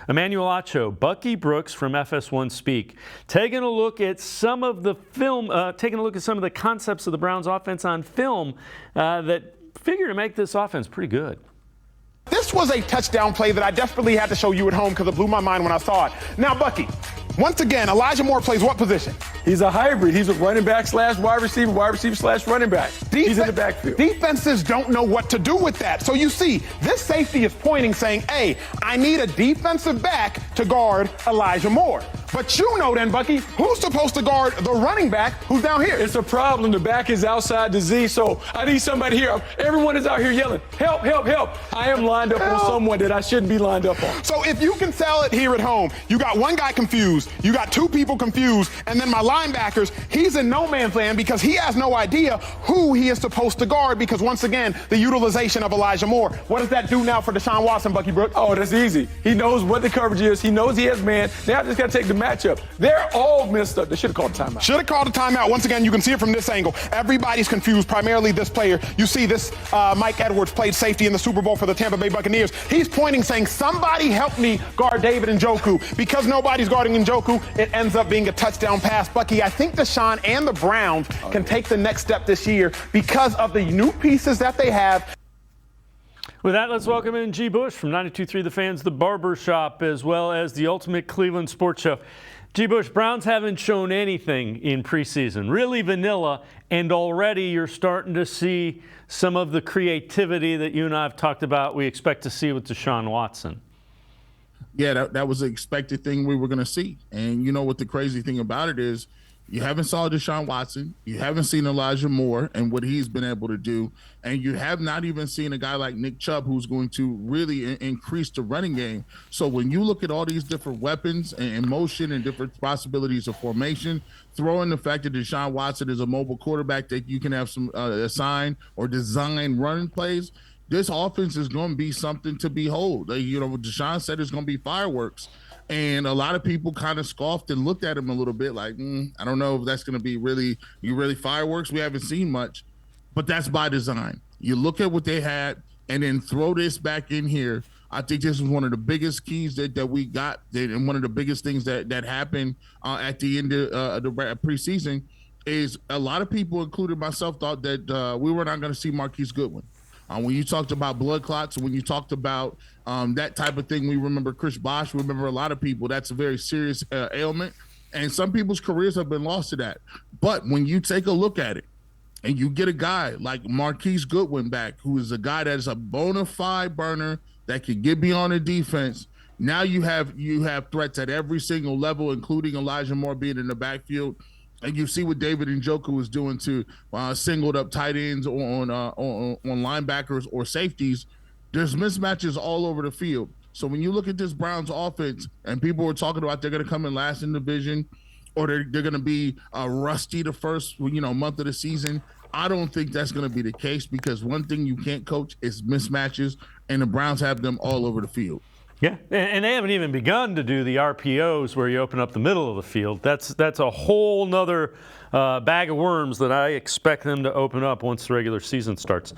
Emmanuel Acho, Bucky Brooks from FS1 Speak, taking a look at some of the concepts of the Browns offense on film that figure to make this offense pretty good. This was a touchdown play that I desperately had to show you at home because it blew my mind when I saw it. Now, Bucky, once again, Elijah Moore plays what position? He's a hybrid. He's a running back slash wide receiver slash running back. He's in the backfield. Defenses don't know what to do with that. So you see, this safety is pointing, saying, hey, I need a defensive back to guard Elijah Moore. But you know then, Bucky, who's supposed to guard the running back who's down here? It's a problem. The back is outside the Z, so I need somebody here. Everyone is out here yelling, help, help, help. I am lined up on someone that I shouldn't be lined up on. So if you can sell it here at home, you got one guy confused, you got two people confused, and then my linebackers, he's in no man's land because he has no idea who he is supposed to guard because, once again, the utilization of Elijah Moore. What does that do now for Deshaun Watson, Bucky Brooks? Oh, that's easy. He knows what the coverage is. He knows he has man. Now I just got to take the matchup. They're all messed up. They should have called a timeout. Should have called a timeout. Once again, you can see it from this angle. Everybody's confused, primarily this player. You see this Mike Edwards played safety in the Super Bowl for the Tampa Bay Buccaneers. He's pointing, saying, somebody help me guard David Njoku. Because nobody's guarding Njoku, it ends up being a touchdown pass. Bucky, I think Deshaun and the Browns can take the next step this year because of the new pieces that they have. With that, let's welcome in G. Bush from 92.3 The Fans, The Barber Shop, as well as the Ultimate Cleveland Sports Show. G. Bush, Browns haven't shown anything in preseason, really vanilla, and already you're starting to see some of the creativity that you and I have talked about we expect to see with Deshaun Watson. Yeah, that was an expected thing we were going to see. And you know what the crazy thing about it is? You haven't saw Deshaun Watson. You haven't seen Elijah Moore and what he's been able to do. And you have not even seen a guy like Nick Chubb who's going to really increase the running game. So when you look at all these different weapons and motion and different possibilities of formation, throw in the fact that Deshaun Watson is a mobile quarterback that you can have some assign or design running plays, this offense is going to be something to behold. You know, Deshaun said it's going to be fireworks. And a lot of people kind of scoffed and looked at him a little bit like, I don't know if that's going to be really fireworks. We haven't seen much, but that's by design. You look at what they had and then throw this back in here. I think this is one of the biggest keys that we got and one of the biggest things that happened at the end of the preseason is a lot of people, including myself, thought that we were not going to see Marquise Goodwin. When you talked about blood clots, when you talked about that type of thing, we remember Chris Bosh, we remember a lot of people. That's a very serious ailment, and some people's careers have been lost to that. But when you take a look at it and you get a guy like Marquise Goodwin back, who is a guy that is a bona fide burner that can get beyond the defense, now you have threats at every single level, including Elijah Moore being in the backfield. And you see what David Njoku was doing to singled up tight ends on linebackers or safeties. There's mismatches all over the field. So when you look at this Browns offense and people were talking about they're going to come in last in the division or they're going to be rusty the first month of the season, I don't think that's going to be the case because one thing you can't coach is mismatches, and the Browns have them all over the field. Yeah, and they haven't even begun to do the RPOs where you open up the middle of the field. That's a whole nother bag of worms that I expect them to open up once the regular season starts.